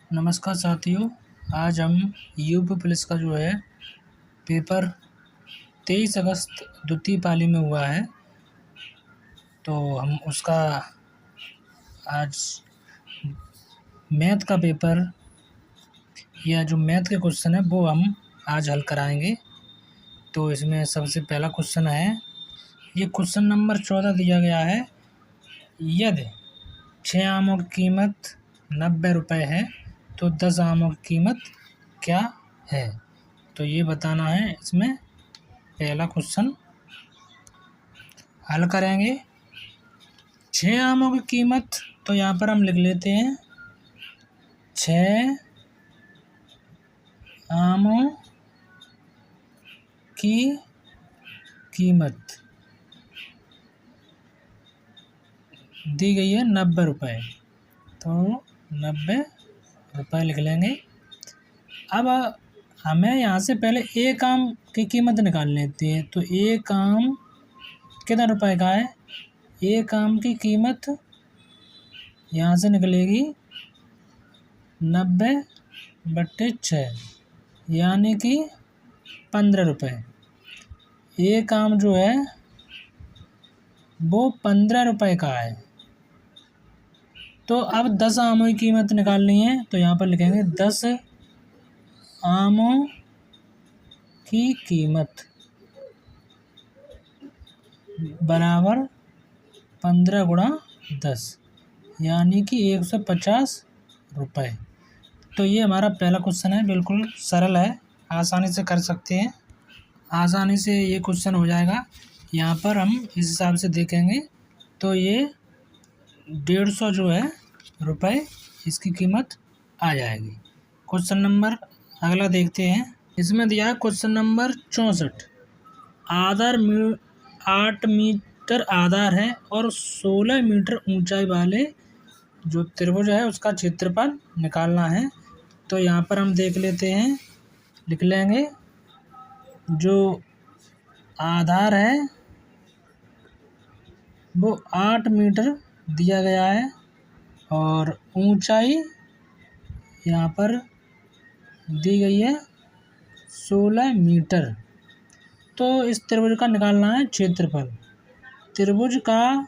नमस्कार साथियों, आज हम यूपी पुलिस का जो है पेपर 23 अगस्त द्वितीय पाली में हुआ है, तो हम उसका आज मैथ का पेपर या जो मैथ के क्वेश्चन है वो हम आज हल कराएंगे। तो इसमें सबसे पहला क्वेश्चन है, ये क्वेश्चन नंबर 14 दिया गया है। यदि 6 आमों की कीमत 90 रुपये है तो 10 आमों की कीमत क्या है? तो ये बताना है। इसमें पहला क्वेश्चन हल करेंगे। 6 आमों की कीमत, तो यहाँ पर हम लिख लेते हैं 6 आमों की कीमत दी गई है 90 रुपये, तो 90 रुपये लिख लेंगे। अब हमें यहाँ से पहले एक आम की कीमत निकाल लेते हैं। तो एक आम कितना रुपए का है? एक आम की कीमत यहाँ से निकलेगी 90/6, यानी कि 15 रुपये। एक आम जो है वो 15 रुपये का है। तो अब 10 आमों की कीमत निकालनी है, तो यहाँ पर लिखेंगे 10 आमों की कीमत बराबर 15 गुणा 10, यानी कि 150 रुपये। तो ये हमारा पहला क्वेश्चन है, बिल्कुल सरल है, आसानी से कर सकते हैं, आसानी से ये क्वेश्चन हो जाएगा। यहाँ पर हम इस हिसाब से देखेंगे तो ये 150 जो है रुपये इसकी कीमत आ जाएगी। क्वेश्चन नंबर अगला देखते हैं। इसमें दिया है क्वेश्चन नंबर 64। आधार 8 मीटर आधार है और 16 मीटर ऊंचाई वाले जो त्रिभुज है उसका क्षेत्रफल निकालना है। तो यहाँ पर हम देख लेते हैं, लिख लेंगे जो आधार है वो 8 मीटर दिया गया है और ऊंचाई यहाँ पर दी गई है 16 मीटर। तो इस त्रिभुज का निकालना है क्षेत्रफल। त्रिभुज का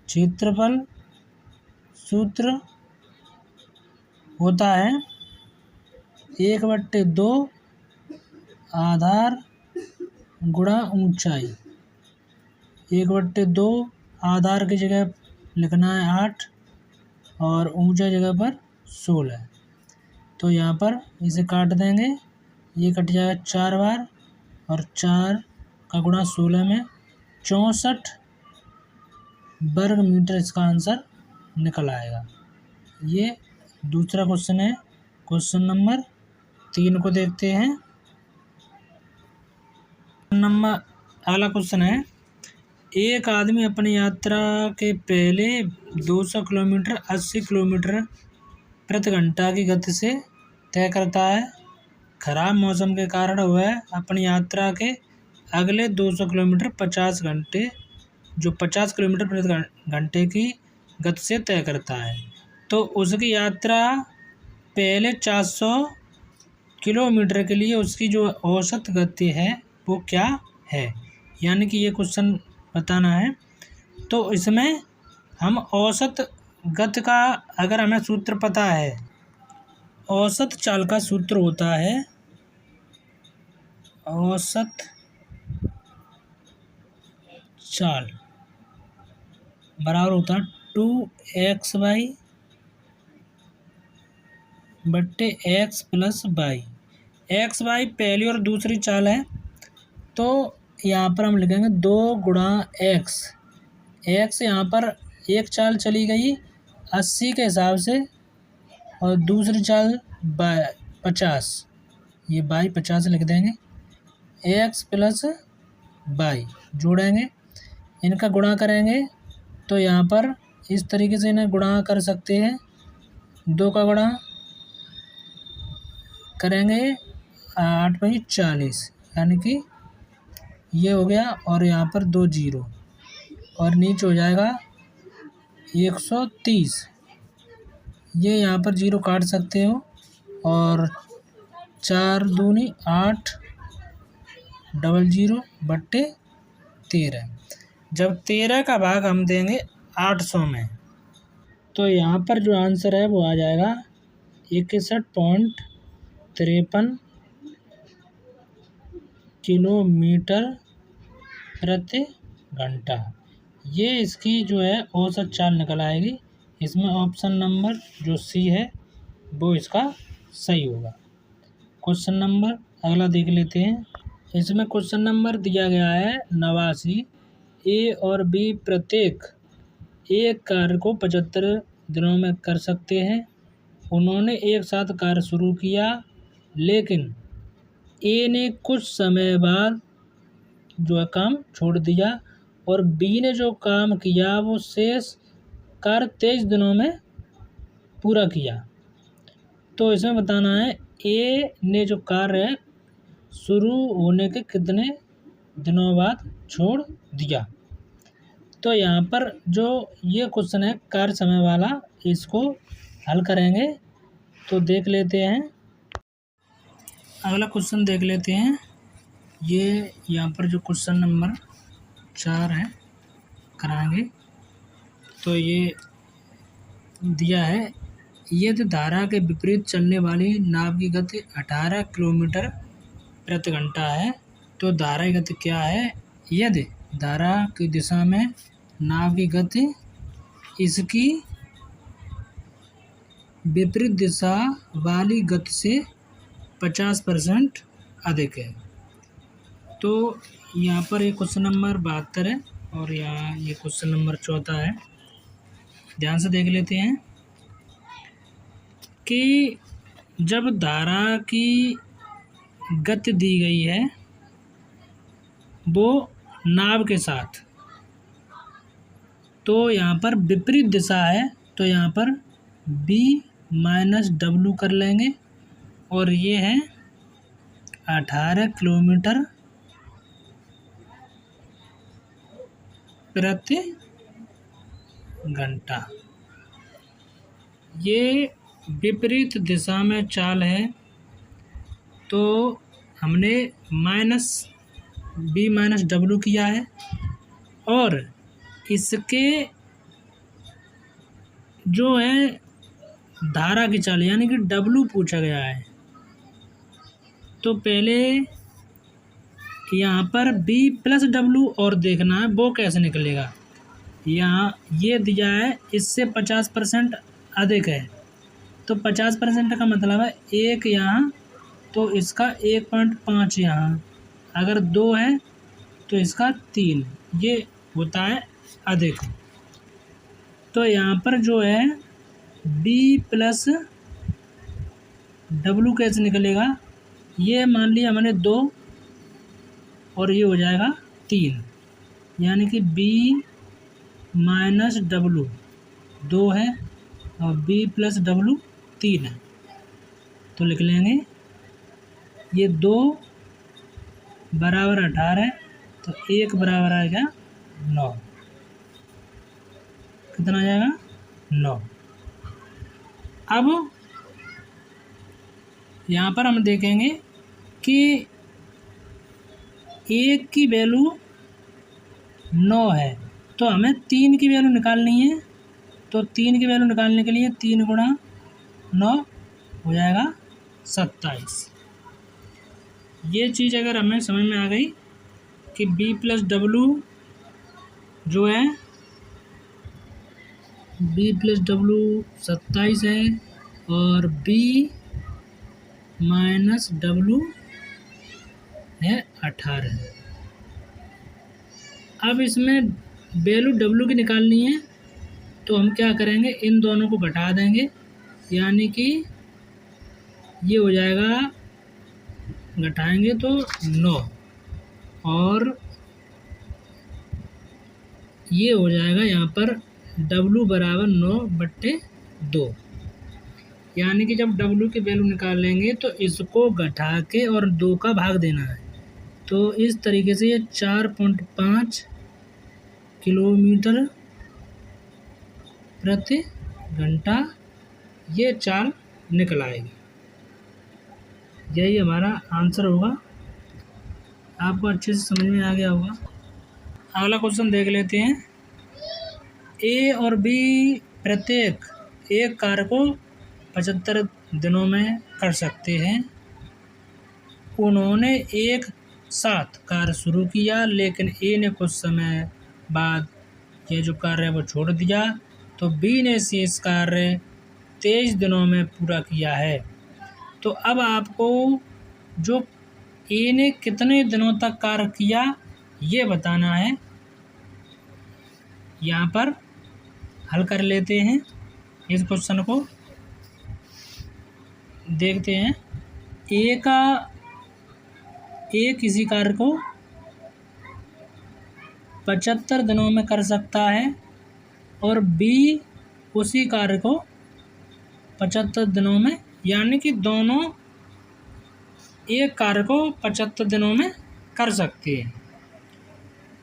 क्षेत्रफल सूत्र होता है 1/2 आधार गुणा ऊंचाई। 1/2 आधार की जगह लिखना है 8 और ऊंचाई जगह पर 16। तो यहाँ पर इसे काट देंगे, ये कट जाएगा 4 बार और 4 का गुणा 16 में 64 वर्ग मीटर इसका आंसर निकल आएगा। ये दूसरा क्वेश्चन है। क्वेश्चन नंबर 3 को देखते हैं। अगला क्वेश्चन है, एक आदमी अपनी यात्रा के पहले 200 किलोमीटर 80 किलोमीटर प्रति घंटा की गति से तय करता है। खराब मौसम के कारण वह अपनी यात्रा के अगले 200 किलोमीटर 50 किलोमीटर प्रति घंटे की गति से तय करता है। तो उसकी यात्रा पहले 400 किलोमीटर के लिए उसकी जो औसत गति है वो क्या है? यानी कि ये क्वेश्चन बताना है। तो इसमें हम औसत गति का, अगर हमें सूत्र पता है, औसत चाल का सूत्र होता है, औसत चाल बराबर होता है 2xy/x + y। xy पहली और दूसरी चाल है, तो यहाँ पर हम लिखेंगे 2 गुणा x। x यहाँ पर एक चाल चली गई 80 के हिसाब से और दूसरी चाल 50, ये बाई 50 लिख देंगे। x + y जोड़ेंगे, इनका गुणा करेंगे तो यहाँ पर इस तरीके से इन्हें गुणा कर सकते हैं। 2 का गुणा करेंगे 8/40, यानी कि ये हो गया और यहाँ पर 2 जीरो और नीचे हो जाएगा 130। ये यहाँ पर जीरो काट सकते हो और 4 दूनी 8 00/13। जब 13 का भाग हम देंगे 800 में, तो यहाँ पर जो आंसर है वो आ जाएगा 61.53 किलोमीटर प्रति घंटा। ये इसकी जो है औसत चाल निकल आएगी। इसमें ऑप्शन नंबर जो सी है वो इसका सही होगा। क्वेश्चन नंबर अगला देख लेते हैं। इसमें क्वेश्चन नंबर दिया गया है 89। ए और बी प्रत्येक एक कार्य को 75 दिनों में कर सकते हैं। उन्होंने एक साथ कार्य शुरू किया, लेकिन ए ने कुछ समय बाद जो है काम छोड़ दिया और बी ने जो काम किया वो शेष कार्य 23 दिनों में पूरा किया। तो इसमें बताना है ए ने जो कार्य है शुरू होने के कितने दिनों बाद छोड़ दिया। तो यहाँ पर जो ये क्वेश्चन है कार्य समय वाला, इसको हल करेंगे। तो देख लेते हैं, अगला क्वेश्चन देख लेते हैं। ये यहाँ पर जो क्वेश्चन नंबर 4 है कराएंगे। तो ये दिया है, यदि धारा के विपरीत चलने वाली नाव की गति 18 किलोमीटर प्रति घंटा है, तो धारा की गति क्या है? यदि धारा की दिशा में नाव की गति इसकी विपरीत दिशा वाली गति से 50% अधिक है। तो यहाँ पर ये क्वेश्चन नंबर 72 है और यहाँ ये क्वेश्चन नंबर 14 है। ध्यान से देख लेते हैं कि जब धारा की गति दी गई है वो नाव के साथ, तो यहाँ पर विपरीत दिशा है, तो यहाँ पर b माइनस डब्लू कर लेंगे और ये है 18 किलोमीटर प्रति घंटा। ये विपरीत दिशा में चाल है, तो हमने b माइनस डब्लू किया है और इसके जो है धारा की चाल यानी कि डब्लू पूछा गया है। तो पहले यहाँ पर b प्लस डब्लू और देखना है वो कैसे निकलेगा। यहाँ ये दिया है इससे 50% अधिक है, तो 50% का मतलब है 1 यहाँ, तो इसका 1.5 यहाँ, अगर 2 है तो इसका 3, ये होता है अधिक। तो यहाँ पर जो है b प्लस डब्लू कैसे निकलेगा, ये मान लिया हमने 2 और ये हो जाएगा 3, यानी कि b माइनस डब्लू 2 है और b प्लस डब्लू 3 है। तो लिख लेंगे ये 2 बराबर 18 है, तो 1 बराबर आ गया 9। कितना आ जाएगा 9। अब यहाँ पर हम देखेंगे कि 1 की वैल्यू 9 है, तो हमें 3 की वैल्यू निकालनी है। तो 3 की वैल्यू निकालने के लिए 3 गुणा 9 हो जाएगा 27। ये चीज़ अगर हमें समझ में आ गई कि b प्लस डब्लू जो है b प्लस डब्लू 27 है और b माइनस डब्लू है 18। अब इसमें वैल्यू डब्लू की निकालनी है, तो हम क्या करेंगे, इन दोनों को घटा देंगे, यानी कि ये हो जाएगा, घटाएंगे तो 9 और ये हो जाएगा यहाँ पर W बराबर 9/2, यानी कि जब W की वैल्यू निकाल लेंगे तो इसको घटा के और 2 का भाग देना है। तो इस तरीके से ये 4.5 किलोमीटर प्रति घंटा ये चाल निकल आएगी। यही हमारा आंसर होगा। आपको अच्छे से समझ में आ गया होगा। अगला क्वेश्चन देख लेते हैं। ए और बी प्रत्येक एक कार्य को 75 दिनों में कर सकते हैं। उन्होंने एक साथ कार्य शुरू किया, लेकिन ए ने कुछ समय बाद ये जो कार्य है वो छोड़ दिया, तो बी ने शेष कार्य 23 दिनों में पूरा किया है। तो अब आपको जो ए ने कितने दिनों तक कार्य किया ये बताना है। यहाँ पर हल कर लेते हैं इस क्वेश्चन को। देखते हैं। ए किसी कार्य को 75 दिनों में कर सकता है और बी उसी कार्य को 75 दिनों में, यानी कि दोनों एक कार्य को 75 दिनों में कर सकते हैं।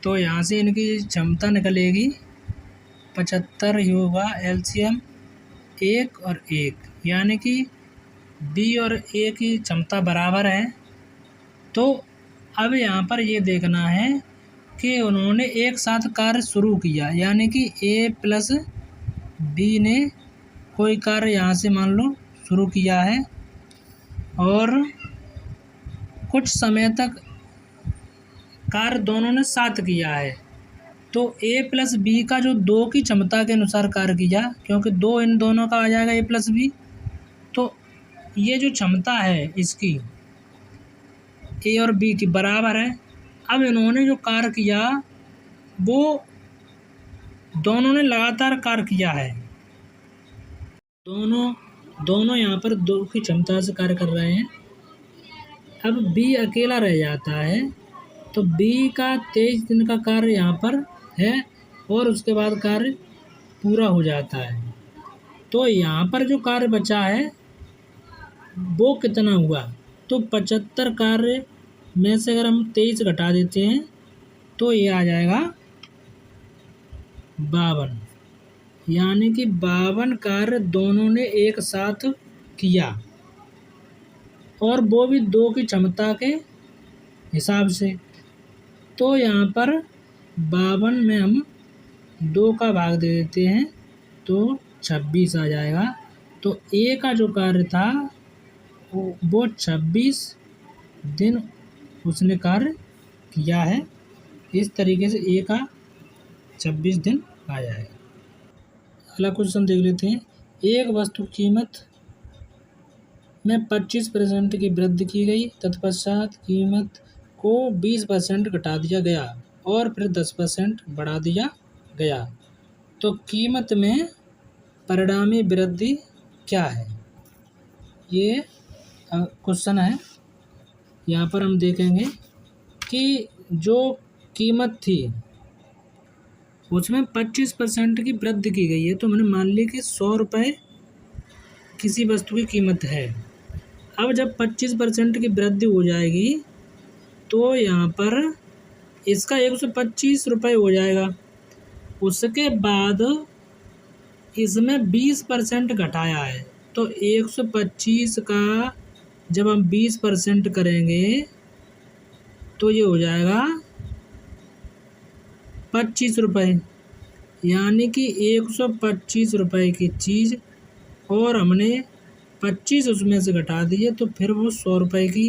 तो यहाँ से इनकी क्षमता निकलेगी 75 ही होगा एलसीएम 1 और 1, यानी कि बी और ए की क्षमता बराबर है। तो अब यहाँ पर ये देखना है कि उन्होंने एक साथ कार्य शुरू किया, यानी कि ए प्लस बी ने कोई कार्य यहाँ से मान लो शुरू किया है और कुछ समय तक कार्य दोनों ने साथ किया है। तो ए प्लस बी का जो 2 की क्षमता के अनुसार कार्य किया, क्योंकि 2 इन दोनों का आ जाएगा ए प्लस बी, तो ये जो क्षमता है इसकी ए और बी की बराबर है। अब इन्होंने जो कार्य किया वो दोनों ने लगातार कार्य किया है। दोनों यहाँ पर 2 की क्षमता से कार्य कर रहे हैं। अब बी अकेला रह जाता है, तो बी का 23 दिन का कार्य यहाँ पर है और उसके बाद कार्य पूरा हो जाता है। तो यहाँ पर जो कार्य बचा है वो कितना हुआ, तो 75 कार्य में से अगर हम 23 घटा देते हैं तो ये आ जाएगा 52, यानी कि 52 कार्य दोनों ने एक साथ किया और वो भी 2 की क्षमता के हिसाब से। तो यहाँ पर 52 में हम 2 का भाग दे देते हैं तो 26 आ जाएगा। तो ए का जो कार्य था वो 26 दिन उसने कार्य किया है। इस तरीके से ए का 26 दिन आ जाएगा। अगला क्वेश्चन देख लेते हैं। एक वस्तु कीमत में 25% की वृद्धि की गई, तत्पश्चात कीमत को 20% घटा दिया गया और फिर 10% बढ़ा दिया गया, तो कीमत में परिणामी वृद्धि क्या है? ये क्वेश्चन है। यहाँ पर हम देखेंगे कि जो कीमत थी उसमें 25% की वृद्धि की गई है। तो मैंने मान ली कि 100 रुपये किसी वस्तु की कीमत है। अब जब 25% की वृद्धि हो जाएगी तो यहाँ पर इसका 125 रुपये हो जाएगा। उसके बाद इसमें 20% घटाया है, तो 125 का जब हम 20% करेंगे तो ये हो जाएगा 25 रुपये, यानी कि 125 रुपये की चीज़ और हमने 25 उसमें से घटा दिए तो फिर वो 100 रुपये की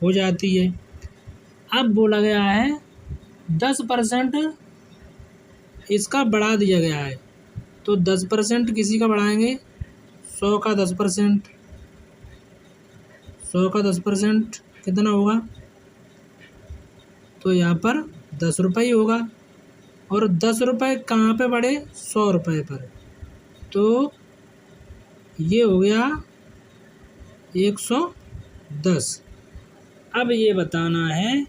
हो जाती है। अब बोला गया है 10% इसका बढ़ा दिया गया है, तो 10% किसी का बढ़ाएंगे 100 का 10%, 100 का 10% कितना होगा, तो यहाँ पर 10 रुपये ही होगा। और 10 रुपये कहाँ पे बढ़े, 100 रुपये पर, तो ये हो गया 110। अब ये बताना है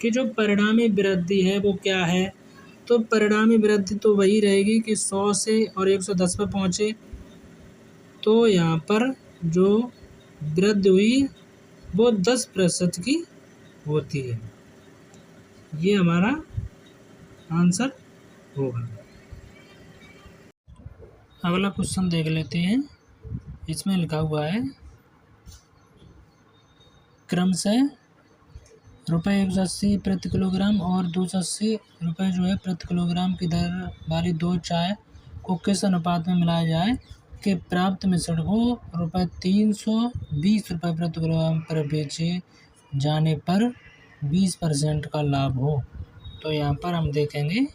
कि जो परिणामी वृद्धि है वो क्या है। तो परिणामी वृद्धि तो वही रहेगी कि 100 से और 110 पे पहुँचे, तो यहाँ पर जो वृद्धि हुई वो 10% की होती है। ये हमारा आंसर होगा। अगला क्वेश्चन देख लेते हैं। इसमें लिखा हुआ है क्रमशः रुपये 180 प्रति किलोग्राम और 280 रुपये जो है प्रति किलोग्राम की दर वाली दो चाय को किस अनुपात में मिलाया जाए कि प्राप्त मिश्रण को रुपये 320 रुपये प्रति किलोग्राम पर बेचे जाने पर 20% का लाभ हो। तो यहाँ पर हम देखेंगे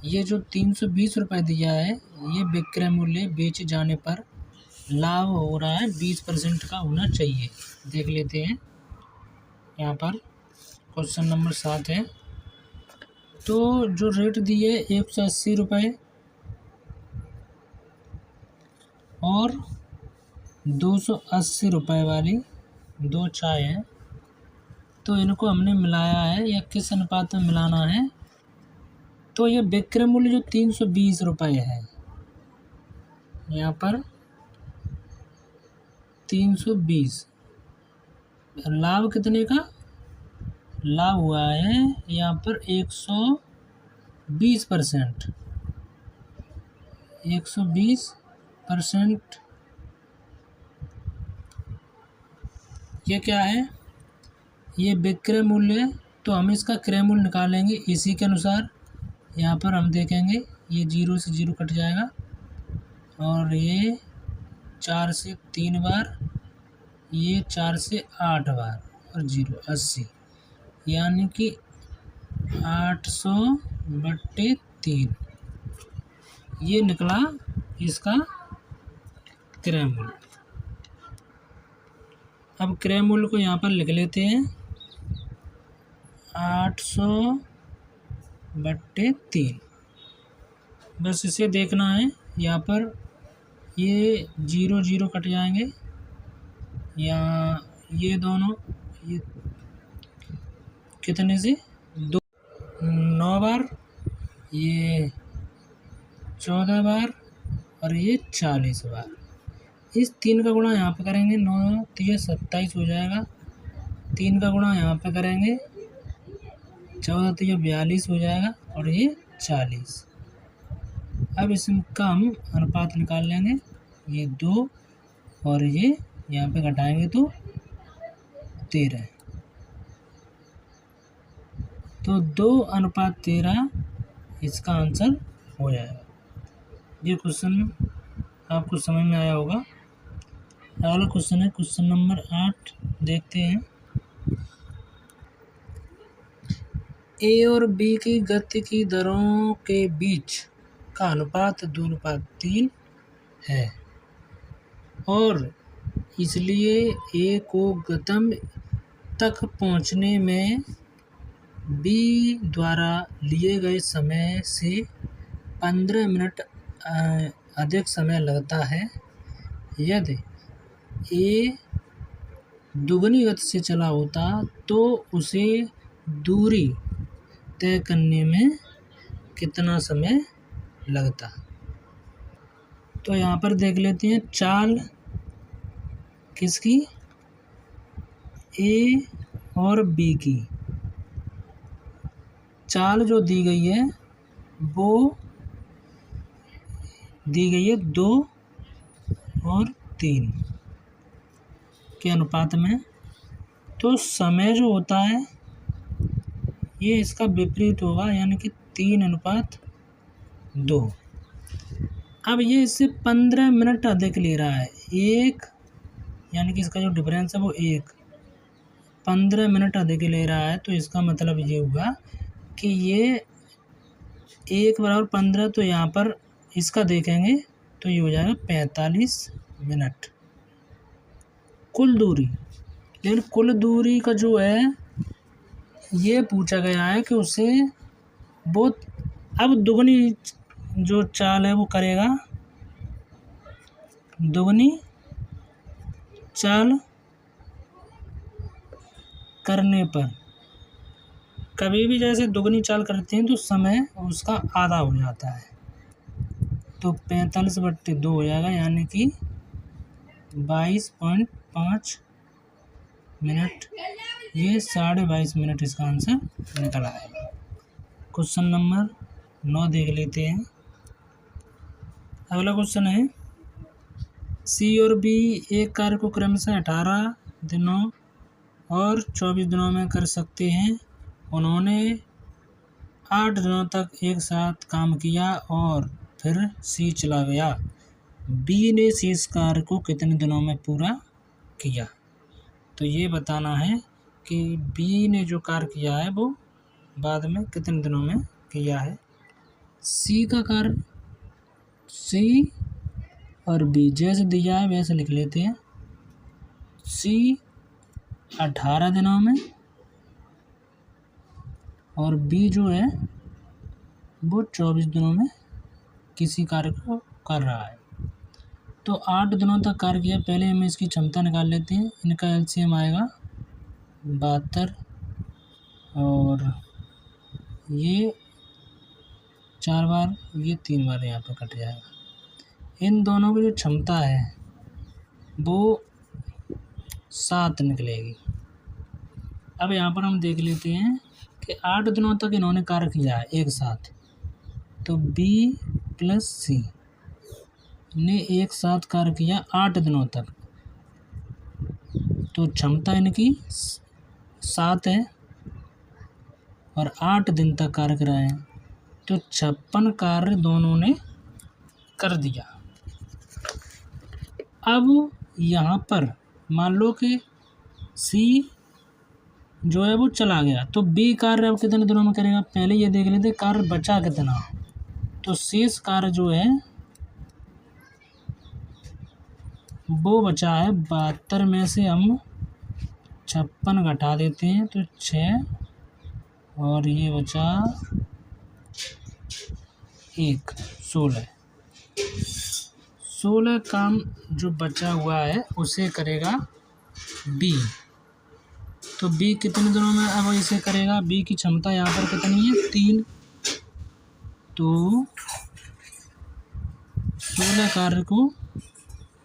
ये जो 320 रुपये दिया है ये विक्रय मूल्य बेचे जाने पर लाभ हो रहा है 20% का होना चाहिए। देख लेते हैं यहाँ पर क्वेश्चन नंबर 7 है। तो जो रेट दिए 180 रुपये और 280 रुपये वाली दो चाय है, तो इनको हमने मिलाया है या किस अनुपात में मिलाना है। तो ये विक्रय मूल्य जो 320 रुपये है यहाँ पर 320, लाभ कितने का लाभ हुआ है यहाँ पर 120%। 120% ये क्या है, ये विक्रय मूल्य। तो हम इसका क्रय मूल्य निकालेंगे इसी के अनुसार। यहाँ पर हम देखेंगे ये 0 से 0 कट जाएगा और ये 4 से 3 बार, ये 4 से 8 बार और 0 80, यानी कि 800/3 ये निकला इसका क्रय मूल्य। अब क्रय मूल्य को यहाँ पर लिख लेते हैं 800/3। बस इसे देखना है। यहाँ पर ये 0 0 कट जाएंगे, यहाँ ये दोनों ये कितने से 9 बार, ये 14 बार और ये 40 बार। इस 3 का गुणा यहाँ पे करेंगे, 9 3 27 हो जाएगा। 3 का गुणा यहाँ पे करेंगे 14 3 42 हो जाएगा और ये 40। अब इसका हम अनुपात निकाल लेंगे, ये 2 और ये यहाँ पे घटाएंगे तो 13। तो 2:13 इसका आंसर हो जाएगा। ये क्वेश्चन आपको समझ में आया होगा। अगला क्वेश्चन है क्वेश्चन नंबर 8, देखते हैं। ए और बी की गति की दरों के बीच का अनुपात 2:3 है और इसलिए ए को गंतव्य तक पहुंचने में बी द्वारा लिए गए समय से 15 मिनट अधिक समय लगता है। यदि ए दुगनी गति से चला होता तो उसे दूरी तय करने में कितना समय लगता। तो यहाँ पर देख लेते हैं चाल किसकी, ए और बी की। चाल जो दी गई है वो दी गई है 2 और 3 के अनुपात में। तो समय जो होता है ये इसका विपरीत होगा, यानी कि 3:2। अब ये इससे 15 मिनट अधिक ले रहा है, एक यानी कि इसका जो डिफरेंस है वो 15 मिनट अधिक ले रहा है। तो इसका मतलब ये हुआ कि ये 1 = 15, तो यहाँ पर इसका देखेंगे तो ये हो जाएगा 45 मिनट कुल दूरी। लेकिन कुल दूरी का जो है ये पूछा गया है कि उसे वो अब दुगनी जो चाल है वो करेगा, दुगनी चाल करने पर कभी भी जैसे दुगनी चाल करते हैं तो समय उसका आधा हो जाता है। तो 45/2 हो जाएगा, यानी कि 22.5 मिनट। ये 22.5 मिनट इसका आंसर निकल आएगा। क्वेश्चन नंबर 9 देख लेते हैं। अगला क्वेश्चन है, सी और बी एक कार्य को क्रमशः 18 दिनों और 24 दिनों में कर सकते हैं। उन्होंने 8 दिनों तक एक साथ काम किया और फिर सी चला गया। बी ने शेष कार्य को कितने दिनों में पूरा किया। तो ये बताना है कि बी ने जो कार्य किया है वो बाद में कितने दिनों में किया है। सी का कार्य, सी और बी जैसे दिया है वैसे लिख लेते हैं। सी 18 दिनों में और बी जो है वो 24 दिनों में किसी कार्य को कर रहा है। तो 8 दिनों तक कार्य किया। पहले हम इसकी क्षमता निकाल लेते हैं। इनका एलसीएम आएगा 72 और ये 4 बार, ये 3 बार यहाँ पर कट जाएगा। इन दोनों की जो क्षमता है वो 7 निकलेगी। अब यहाँ पर हम देख लेते हैं कि 8 दिनों तक इन्होंने कार्य किया है एक साथ। तो बी प्लस सी ने एक साथ कार्य किया 8 दिनों तक, तो क्षमता इनकी 7 है और 8 दिन तक कार्य कराए हैं, तो 56 कार्य दोनों ने कर दिया। अब यहाँ पर मान लो कि सी जो है वो चला गया, तो बी कार्य अब कितने दिनों में करेगा। पहले ये देख लेते कार्य बचा कितना। तो शेष कार्य जो है वो बचा है 72 में से हम 56 घटा देते हैं तो 6 और ये बचा 1, 16 काम जो बचा हुआ है उसे करेगा बी। तो बी कितने दिनों में अब इसे करेगा। बी की क्षमता यहाँ पर कितनी है 3, तो 16 कार्य को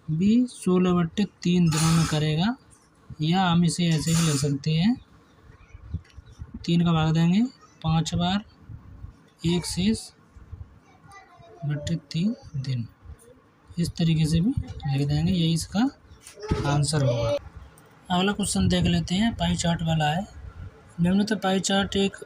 बी 16/3 दिनों में करेगा। या हम इसे ऐसे भी ले सकते हैं, 3 का भाग देंगे 5 बार, 1 शेष बटे 3 दिन, इस तरीके से भी लिख देंगे। यही इसका आंसर होगा। अगला क्वेश्चन देख लेते हैं, पाई चार्ट वाला है। निम्नलिखित पाई चार्ट एक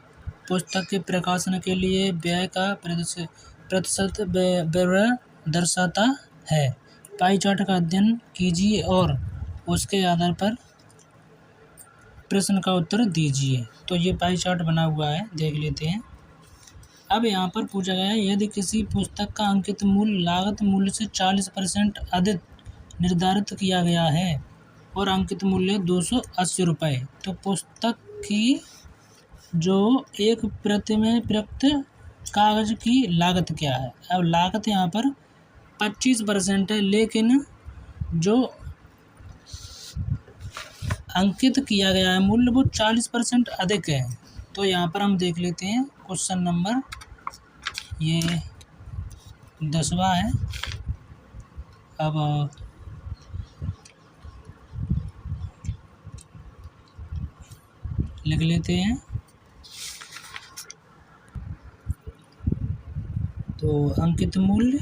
पुस्तक के प्रकाशन के लिए व्यय का प्रतिशत विवरण दर्शाता है। पाई चार्ट का अध्ययन कीजिए और उसके आधार पर प्रश्न का उत्तर दीजिए। तो ये पाई चार्ट बना हुआ है, देख लेते हैं। अब यहाँ पर पूछा गया है, यदि किसी पुस्तक का अंकित मूल्य लागत मूल्य से 40% अधिक निर्धारित किया गया है और अंकित मूल्य 280 रुपये, तो पुस्तक की जो एक प्रति में प्रयुक्त कागज की लागत क्या है। अब लागत यहाँ पर 25% है, लेकिन जो अंकित किया गया है मूल्य वो 40% अधिक है। तो यहाँ पर हम देख लेते हैं क्वेश्चन नंबर ये 10वां है। अब लिख लेते हैं। तो अंकित मूल्य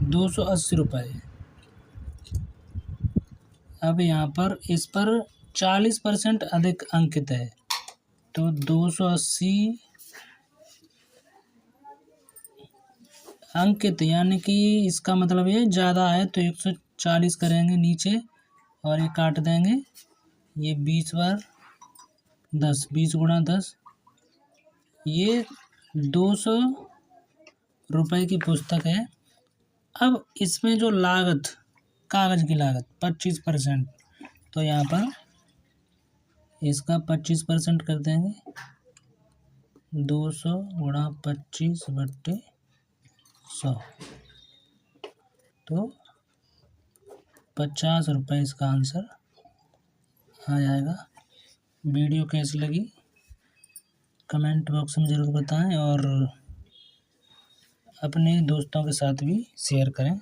₹280। अब यहाँ पर इस पर 40% अधिक अंकित है, तो 280 अंकित यानी कि इसका मतलब ये ज़्यादा है, तो 140 करेंगे नीचे और ये काट देंगे। ये 20 बार 10, 20 गुणा 10, ये 200 रुपये की पुस्तक है। अब इसमें जो लागत, कागज़ की लागत 25%, तो यहाँ पर इसका 25% कर देंगे। 200 गुणा 25/100, तो 50 रुपये इसका आंसर आ जाएगा। वीडियो कैसी लगी कमेंट बॉक्स में ज़रूर बताएं और अपने दोस्तों के साथ भी शेयर करें।